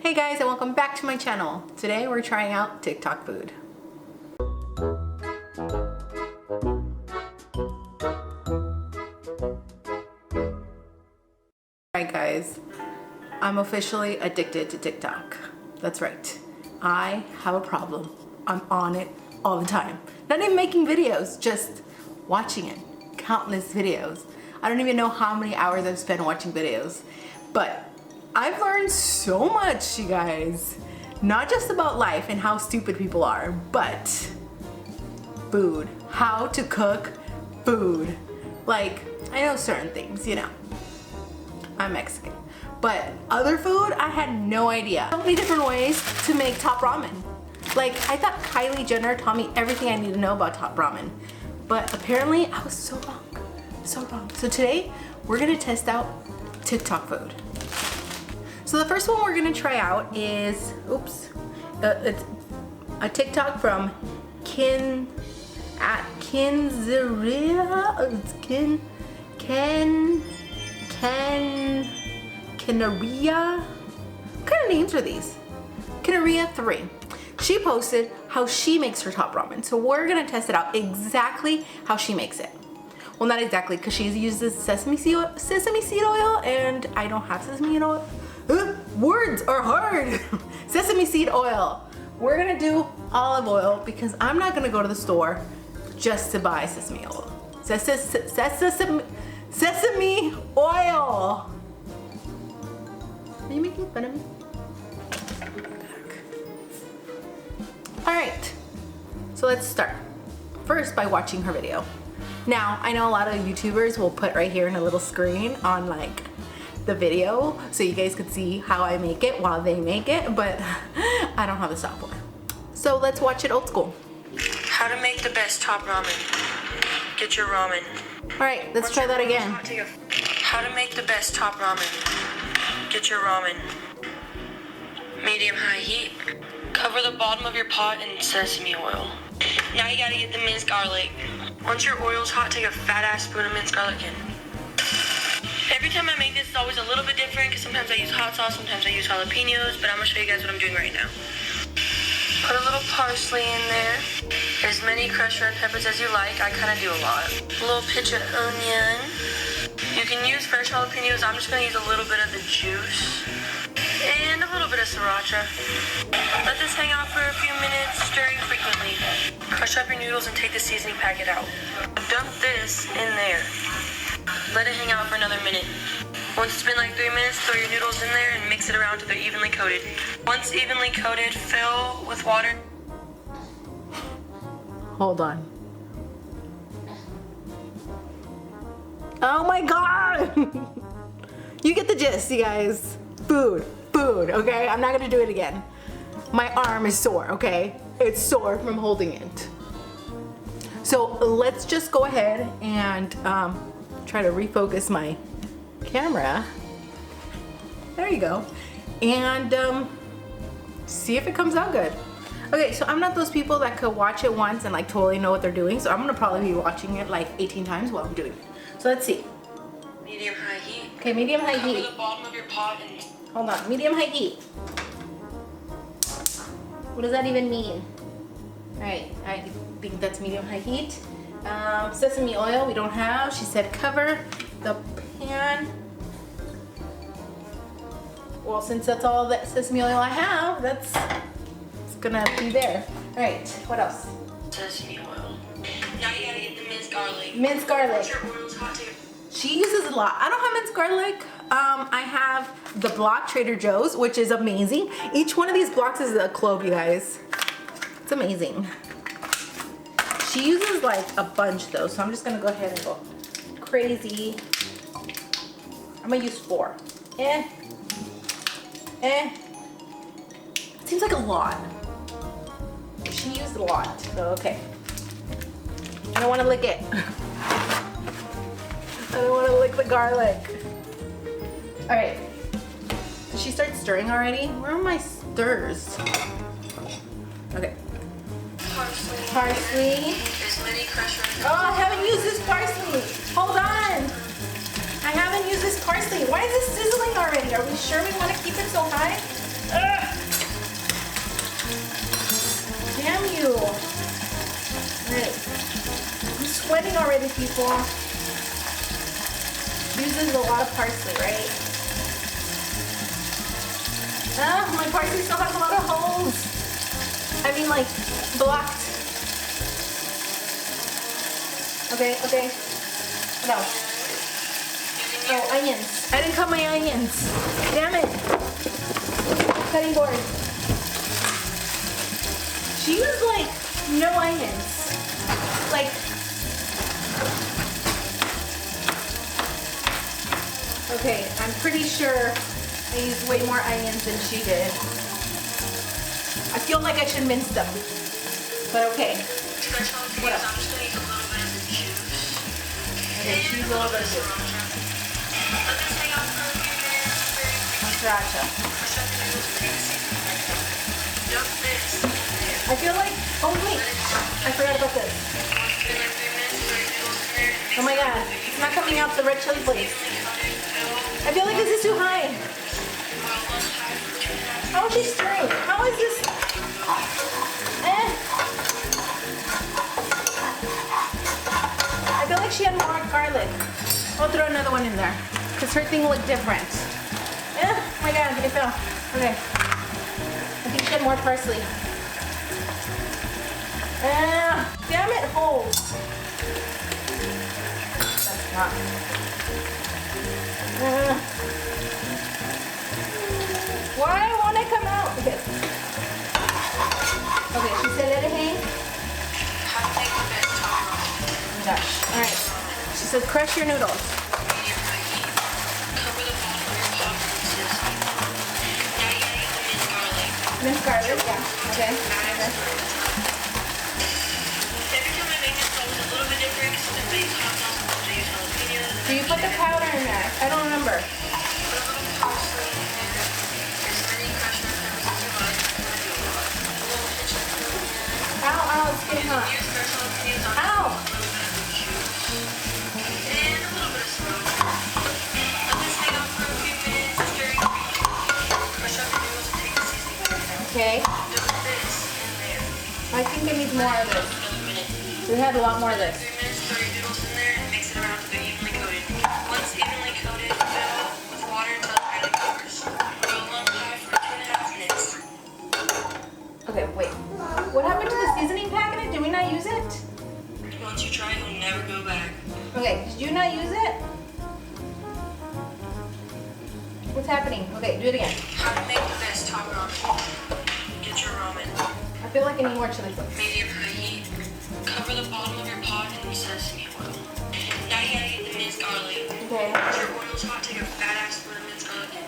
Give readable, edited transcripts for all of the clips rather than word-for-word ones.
Hey guys, and welcome back to my channel. Today we're trying out TikTok food. Alright guys, I'm officially addicted to TikTok. That's right. I have a problem. I'm on it all the time. Not even making videos, just watching it. Countless videos. I don't even know how many hours I've spent watching videos. But I've learned so much, you guys. Not just about life and how stupid people are, but food. How to cook food. Like, I know certain things, you know. I'm Mexican. But other food, I had no idea. So many different ways to make top ramen. Like, I thought Kylie Jenner taught me everything I need to know about top ramen. But apparently, I was so wrong. So wrong. So today, we're gonna test out TikTok food. So the first one we're gonna try out is, it's a TikTok from Kinzeria. Canaria? What kind of names are these? Canaria 3. She posted how she makes her top ramen. So we're gonna test it out exactly how she makes it. Well, not exactly, because she uses sesame seed oil, and I don't have sesame seed oil. Words are hard. Sesame seed oil. We're gonna do olive oil because I'm not gonna go to the store just to buy sesame oil. Sesame oil. Are you making fun of me? All right, so let's start. First by watching her video. Now, I know a lot of YouTubers will put right here in a little screen on like the video so you guys could see how I make it while they make it, but I don't have the software. So let's watch it old school. How to make the best top ramen. Get your ramen. All right, let's try that again. How to make the best top ramen. Get your ramen. Medium-high heat. Cover the bottom of your pot in sesame oil. Now you gotta get the minced garlic. Once your oil's hot, take a fat-ass spoon of minced garlic in. Every time I make this, it's always a little bit different because sometimes I use hot sauce, sometimes I use jalapenos, but I'm gonna show you guys what I'm doing right now. Put a little parsley in there. As many crushed red peppers as you like. I kind of do a lot. A little pinch of onion. You can use fresh jalapenos. I'm just gonna use a little bit of the juice. And a little bit of sriracha. Let this hang out for a few minutes, stirring frequently. Crush up your noodles and take the seasoning packet out. Dump this in there. Let it hang out for another minute. Once it's been like 3 minutes, throw your noodles in there and mix it around till they're evenly coated. Once evenly coated, fill with water. Hold on. Oh my God! You get the gist, you guys. Food, okay? I'm not gonna do it again. My arm is sore, okay? It's sore from holding it. So let's just go ahead and try to refocus my camera. There you go. And see if it comes out good. Okay, so I'm not those people that could watch it once and like totally know what they're doing, so I'm gonna probably be watching it like 18 times while I'm doing it. So let's see. Medium-high heat. Okay, medium-high heat. Cover the bottom of your pot and... Hold on, medium-high heat. What does that even mean? Alright, I think that's medium-high heat. Sesame oil we don't have. She said cover the pan. Well, since that's all that sesame oil I have, it's gonna be there. Alright, what else? Sesame oil. Now you gotta get the minced garlic. Minced garlic. Once your oil's hot, take a... She uses a lot. I don't have minced garlic. I have the block Trader Joe's, which is amazing. Each one of these blocks is a clove, you guys. It's amazing. She uses like a bunch though, so I'm just gonna go ahead and go crazy. I'm gonna use 4. Seems like a lot. She used a lot, so okay. I don't wanna lick it. I don't want to lick the garlic. All right. Did she start stirring already? Where are my stirs? Okay. Parsley. As many crushed red peppers. Oh, I haven't used this parsley. Hold on. I haven't used this parsley. Why is this sizzling already? Are we sure we want to keep it so high? Ugh. seen already, people. Uses a lot of parsley, right? My parsley still has a lot of holes. I mean, like, blocked. Okay. What else? Oh, onions. I didn't cut my onions. Damn it. Cutting board. She used like no onions. Like, okay, I'm pretty sure I used way more onions than she did. I feel like I should mince them. But okay. What else? I'm just gonna use a little bit of the juice. Okay, choose a little bit of juice. Let this hang out for a few minutes. Sriracha. Dump this in there. I feel like, oh wait, I forgot about this. Once it's been like 3 minutes, throw your noodles in there and mix Oh my god, it's not coming out the red chili flakes. I feel like this is too high. How is she stirring? How is this? I feel like she had more garlic. I'll throw another one in there because her thing looked different. Oh my god, it fell. Okay. I think she had more parsley. Damn it, holes. That's not. Why won't it come out? Okay. Okay, she said let it hang. How to make the best top ramen. Oh my gosh. Alright. She said crush your noodles. Medium high heat. Cover the bottom of your pot with sesame. Now you gotta get the minced garlic. Minced garlic, yeah. Okay. Every time I make this, it's always a little bit different because the base hot sauce I use jalapenos. Do you put the powder in there? I don't remember. Put a little parsley in there. As many crushed red peppers as you like. A little pinch of cumin. Ow, it's getting hot. Use fresh jalapenos on Ow! a little bit of juice. And a little bit of sriracha. Let this hang out for a few minutes, stirring frequently. Crush up your noodles and take the seasoning out. Okay. Dump this in there. I think it needs more of this. Another minute. We had a lot more of 3 this. minutes, throw your noodles in there and mix it around until they're evenly coated. Once evenly coated, fill with water until it barely covers. Boil on high for 2.5 minutes. Okay, wait. What happened to the seasoning packet? Did we not use it? Once you try it, you'll never go back. Okay, did you not use it? What's happening? Okay, do it again. How to make the best top ramen. Get your ramen. I feel like I need more chili flakes. Medium high heat. Cover the bottom of your pot in sesame oil. Now you gotta get the minced garlic. Okay. Once your oil's hot, take a fat ass spoon of minced garlic in.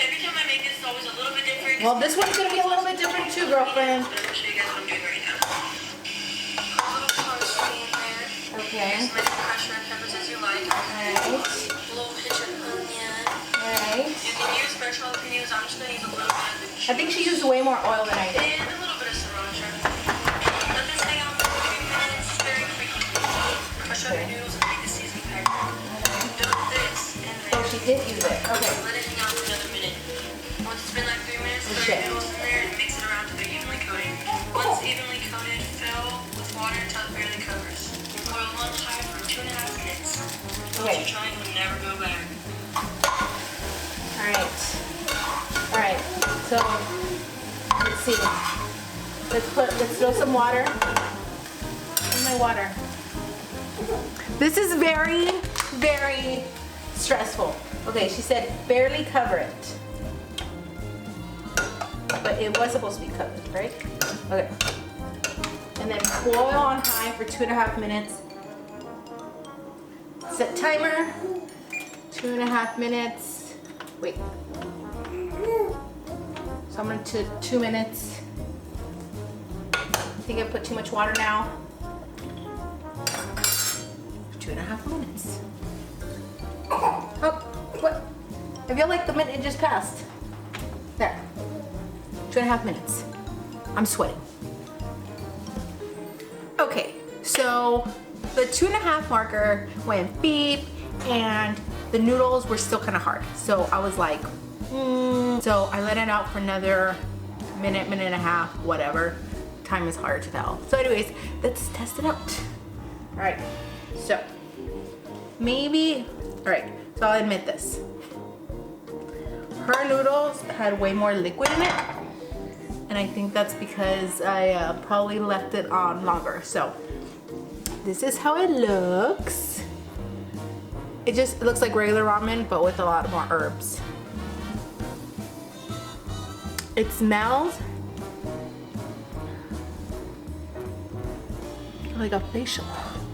Every time I make this, it's always a little bit different. Well, this one's gonna be a little bit different too, girlfriend. But I'm gonna show you guys what I'm doing right now. Put a little parsley in there. Okay. As many crushed red peppers as you like. Alright. A little pinch of onion. Alright. You can use fresh jalapenos. I'm just gonna use a little bit of the I think she used way more oil than I did. and a little bit of sriracha. Let this hang out for a few minutes, very frequently. Crush up your noodles and make the seasoning pack. Dump this in Oh, there. she did use it. Okay. Let it hang out for another minute. Once it's been like 3 minutes, throw Okay. your noodles in there and mix it around until they're evenly coated. Once evenly coated, fill with water until it barely covers. Boil on high for 2.5 minutes. Once Okay. you try it, you'll never go back. Alright. Alright. So let's see. Let's throw some water. Where's my water? This is very, very stressful. Okay, she said barely cover it. But it was supposed to be covered, right? Okay. And then boil on high for 2.5 minutes. Set timer. 2.5 minutes. Wait. So I'm going to 2 minutes. I think I put too much water now. 2.5 minutes. Oh, what? I feel like the minute just passed. There. 2.5 minutes. I'm sweating. Okay, so the 2.5 marker went beep and the noodles were still kind of hard. So I was like, So I let it out for another minute, minute and a half, whatever. Time is hard to tell. So anyways, let's test it out. Alright, so maybe, alright, so I'll admit this. Her noodles had way more liquid in it, and I think that's because I probably left it on longer. So this is how it looks. It just looks like regular ramen, but with a lot more herbs. It smells like a facial.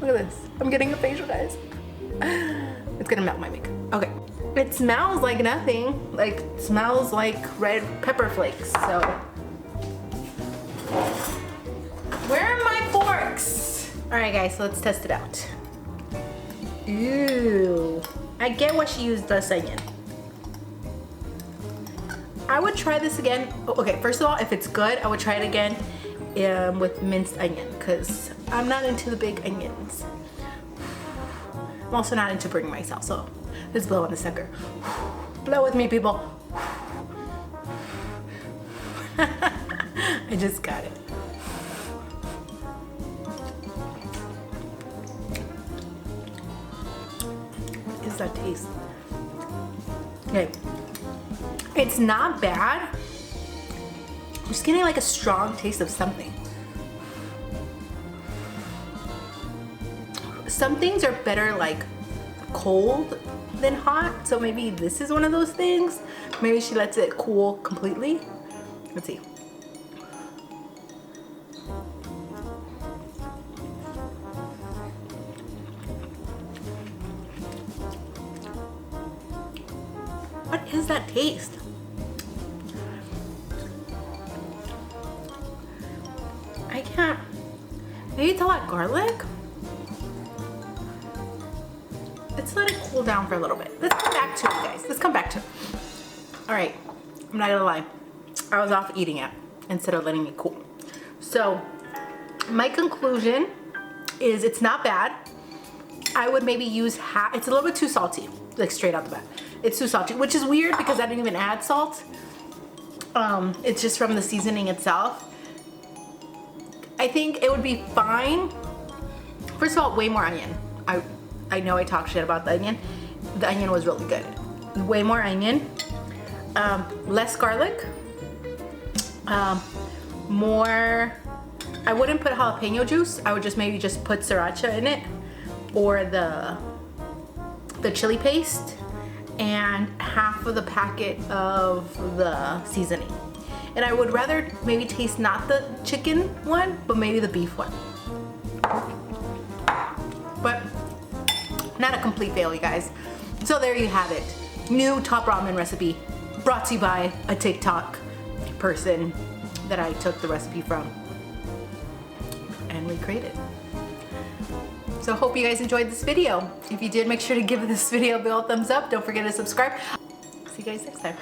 Look at this. I'm getting a facial, guys. It's gonna melt my makeup. Okay. It smells like nothing. Like, smells like red pepper flakes. So, where are my forks? All right, guys, so let's test it out. Ooh, I get why she used this onion. I would try this again. Okay, first of all, if it's good, I would try it again with minced onion, because I'm not into the big onions. I'm also not into burning myself, so let's blow on the sucker. Blow with me, people. I just got it. What is that taste? Okay. It's not bad. I'm just getting like a strong taste of something. Some things are better like cold than hot, so maybe this is one of those things. Maybe she lets it cool completely. Let's see. What is that taste? I can't. Maybe it's a lot of garlic? Let's let it cool down for a little bit. Let's come back to it, guys. Let's come back to it. All right, I'm not gonna lie. I was off eating it instead of letting it cool. So my conclusion is it's not bad. I would maybe use half. It's a little bit too salty, like straight out the bat. It's too salty, which is weird because I didn't even add salt. It's just from the seasoning itself. I think it would be fine. First of all, way more onion. I know I talk shit about the onion. The onion was really good. Way more onion. Less garlic. More, I wouldn't put jalapeno juice. I would just maybe just put sriracha in it, or the chili paste, and half of the packet of the seasoning. And I would rather maybe taste not the chicken one, but maybe the beef one. But not a complete fail, you guys. So there you have it. New top ramen recipe brought to you by a TikTok person that I took the recipe from and recreated. So hope you guys enjoyed this video. If you did, make sure to give this video a big thumbs up. Don't forget to subscribe. See you guys next time.